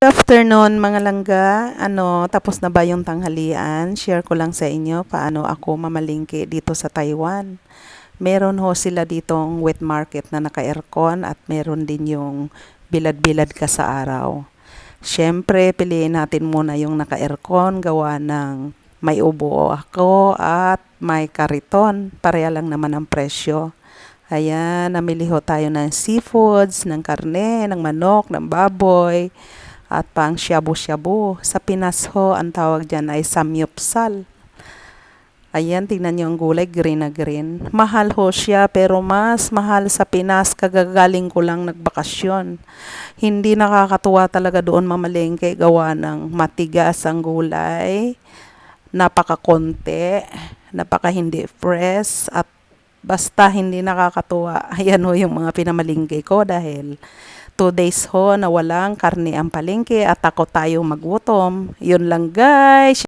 Afternoon mga langga, tapos na ba yung tanghalian? Share ko lang sa inyo paano ako mamalingki dito sa Taiwan. Meron ho sila ditong wet market na naka-aircon at meron din yung bilad-bilad ka sa araw. Siyempre, piliin natin muna yung naka-aircon gawa ng may ubo ako at may kariton. Pareha lang naman ang presyo. Ayan, namili ho tayo ng seafoods, ng karne, ng manok, ng baboy, at pang shabu-shabu. Sa Pinas ho, ang tawag dyan ay samyupsal. Ayan, tingnan nyo ang gulay, green na green. Mahal ho siya, pero mas mahal sa Pinas. Kagagaling ko lang nagbakasyon. Hindi nakakatuwa talaga doon mamalengke, gawa ng matigas ang gulay, napaka-konti, napaka hindi fresh, at basta hindi nakakatuwa. Ayan ho yung mga pinamalingke ko dahil 2 days ho na walang karne ang palengke at ako tayo magutom. Yun lang guys.